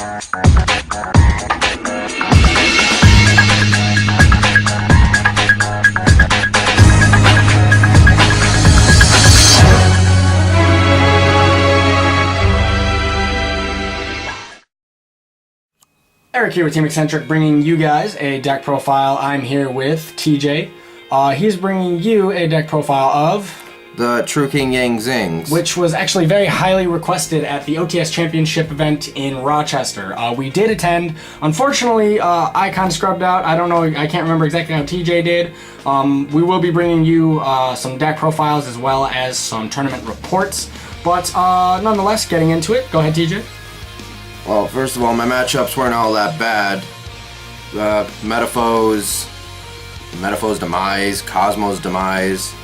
Eric here with Team Eccentric, bringing you guys a deck profile. I'm here with TJ. He's bringing you a deck profile of the True King Yang ZINGs, which was actually very highly requested at the OTS Championship event in Rochester. We did attend. Unfortunately, I kind of scrubbed out. I don't know. I can't remember exactly how TJ did. We will be bringing you some deck profiles as well as some tournament reports. But nonetheless, getting into it. Go ahead, TJ. Well, first of all, my matchups weren't all that bad. Metaphors Demise, Cosmos Demise,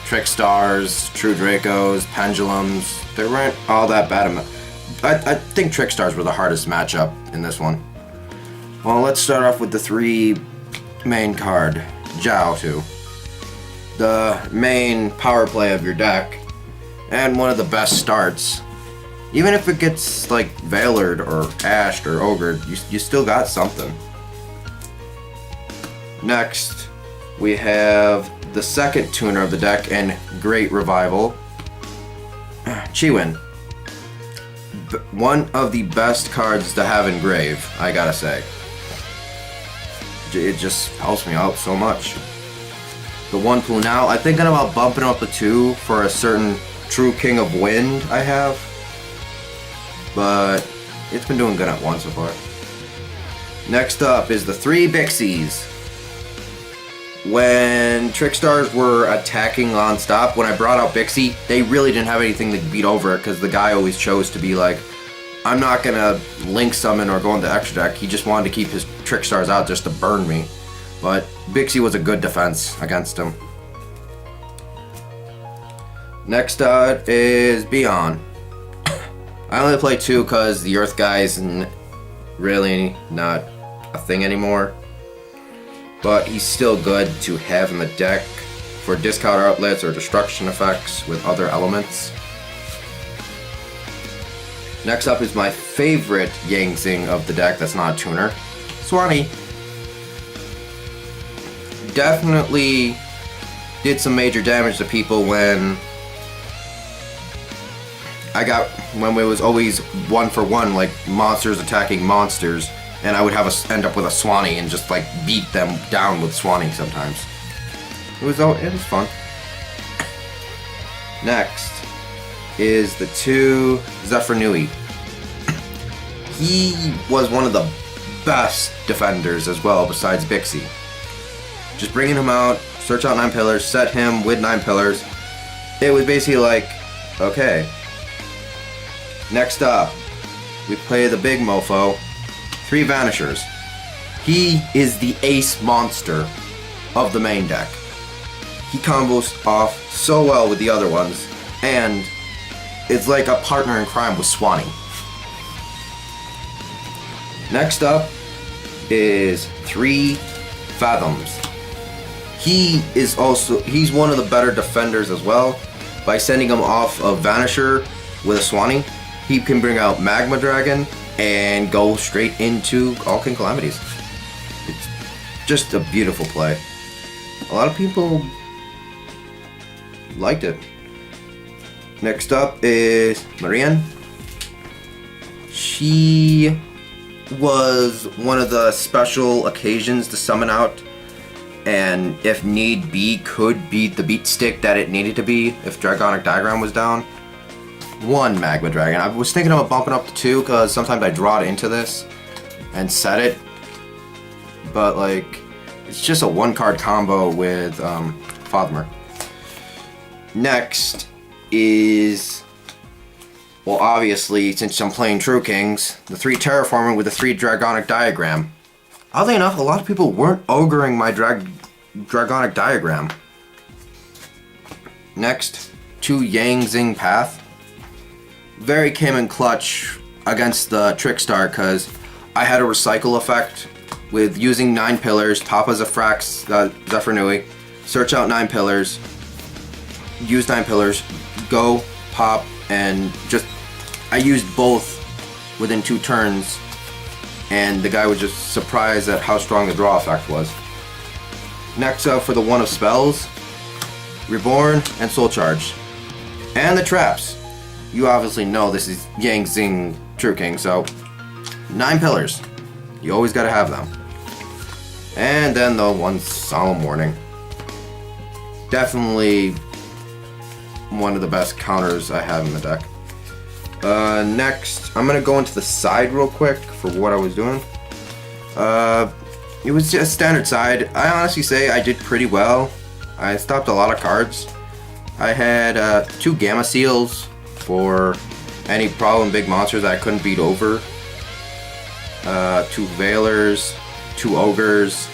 Trickstars, True Dracos, Pendulums, they weren't all that bad. I think Trickstars were the hardest matchup in this one. Well, let's start off with the three main card, Jiaotu. The main power play of your deck, and one of the best starts. Even if it gets, like, Veilered or Ashed or Ogred, you still got something. Next, we have the second tuner of the deck and Great Revival, Chiwin. One of the best cards to have in Grave, I gotta say. It just helps me out so much. The one pool now, I'm thinking about bumping up a 2 for a certain True King of Wind I have. But it's been doing good at 1 so far. Next up is the 3 Bixies. When Trickstars were attacking non-stop, when I brought out Bixie, they really didn't have anything to beat over it because the guy always chose to be like, I'm not gonna link summon or go into extra deck. He just wanted to keep his Trickstars out just to burn me. But Bixie was a good defense against him. Next up is Beyond. I only play 2 because the Earth guy is really not a thing anymore. But he's still good to have in the deck for discard outlets or destruction effects with other elements. Next up is my favorite Yang Zing of the deck that's not a tuner, Swanee. Definitely did some major damage to people when it was always 1-for-1, like monsters attacking monsters, and I would end up with a Swanee and just like beat them down with Swanee sometimes. It was fun. Next is the 2 Zephyr Nui. He was one of the best defenders as well, besides Bixie. Just bringing him out, search out 9 pillars, set him with 9 pillars. It was basically like, okay. Next up, we play the big mofo, 3 Vanishers. He is the ace monster of the main deck. He combos off so well with the other ones, and it's like a partner in crime with Swanee. Next up is 3 Fathoms. He's one of the better defenders as well. By sending him off a Vanisher with a Swanee, he can bring out Magma Dragon and go straight into All King Calamities. It's just a beautiful play. A lot of people liked it. Next up is Marianne. She was one of the special occasions to summon out, and if need be, could be the beat stick that it needed to be if Dragonic Diagram was down. 1 Magma Dragon. I was thinking about bumping up to 2 because sometimes I draw it into this and set it, but like it's just a 1-card combo with Fathomer. Next is, well, obviously, since I'm playing True Kings, the 3 Terraforming with the 3 Dragonic Diagram. Oddly enough, a lot of people weren't ogering my Dragonic Diagram. Next, 2 Yang Zing Path. Very came in clutch against the Trickstar because I had a recycle effect with using 9 pillars, Papa Zefrax, Zephyr Nui, search out 9 pillars, use 9 pillars, go, pop, and just, I used both within 2 turns and the guy was just surprised at how strong the draw effect was. Next up for the one of spells, Reborn and Soul Charge. And the traps. You obviously know this is Yang Zing True King, so 9 pillars. You always gotta have them. And then the one Solemn Warning. Definitely one of the best counters I have in the deck. Next, I'm gonna go into the side real quick for what I was doing. It was just standard side. I honestly say I did pretty well. I stopped a lot of cards. I had 2 Gamma Seals for any problem big monsters that I couldn't beat over. 2 Veilers, 2 Ogres.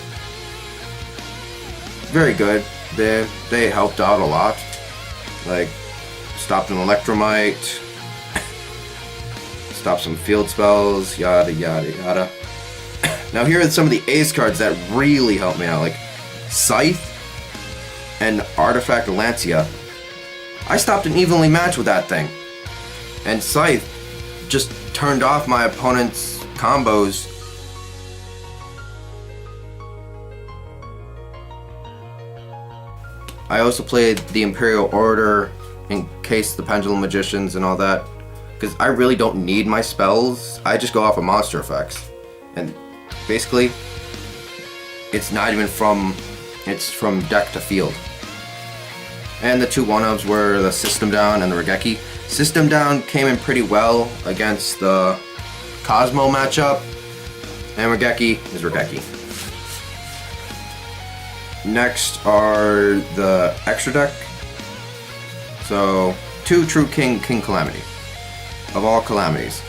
Very good. They helped out a lot. Like, stopped an Electromite, stopped some field spells, yada yada yada. Now here are some of the ace cards that really helped me out, like Scythe and Artifact Lancia. I stopped an evenly match with that thing. And Scythe just turned off my opponent's combos. I also played the Imperial Order in case the Pendulum Magicians and all that, because I really don't need my spells. I just go off of monster effects. And basically, it's not even it's from deck to field. And the 2 one-ups were the System Down and the Regeki. System Down came in pretty well against the Cosmo matchup, and Regeki is Regeki. Next are the extra deck. So, 2 True King Calamity. Of all calamities.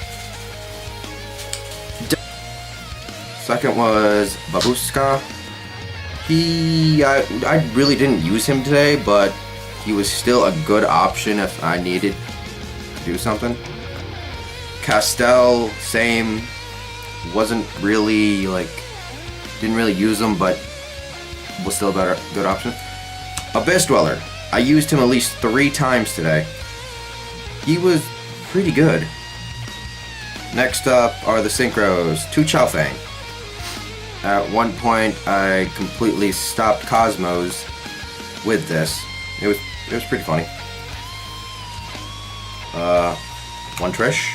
Second was Babushka. I really didn't use him today, but he was still a good option if I needed to do something. Castel, same. Wasn't really, didn't really use him, but was still a good option. Abyss Dweller. I used him at least 3 times today. He was pretty good. Next up are the Synchros. 2 Chaofeng. At one point, I completely stopped Cosmos with this. It was pretty funny. 1 Trish.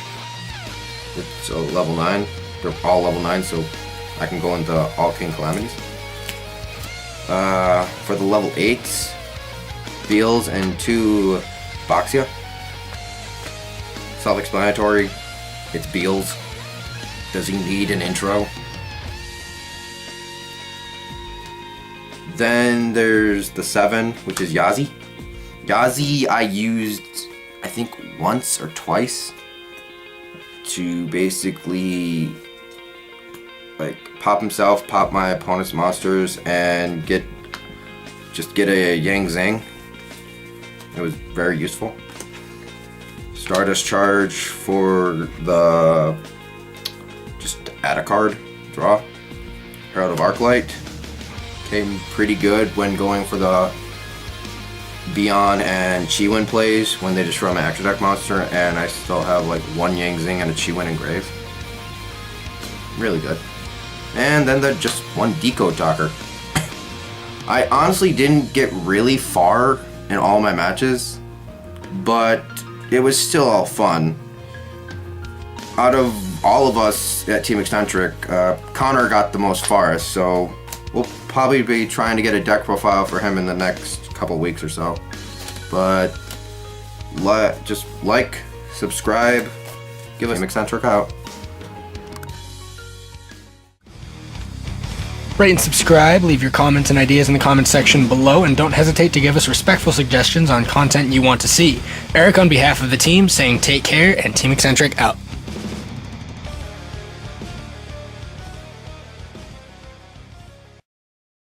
It's a level 9. They're all level 9, so I can go into all King Calamities. For the level 8s, Beals and 2 Boxia. Self-explanatory. It's Beals. Does he need an intro? Then there's the 7, which is Yazi. Yazi I used, I think, once or twice to basically pop himself, pop my opponent's monsters, and get a Yang Zing. It was very useful. Stardust Charge for the just add a card, draw. Herald of Arclight came pretty good when going for the Beyond and Chiwin plays when they destroy my extra deck monster, and I still have 1 Yang Zing and a Chiwin engraved. Really good. And then the just 1 Decode Talker. I honestly didn't get really far in all my matches, but it was still all fun. Out of all of us at Team Eccentric, Connor got the most far, so we'll probably be trying to get a deck profile for him in the next couple weeks or so. But just subscribe, give us Team Eccentric out. Rate and subscribe, leave your comments and ideas in the comments section below, and don't hesitate to give us respectful suggestions on content you want to see. Eric on behalf of the team saying take care, and Team Eccentric out.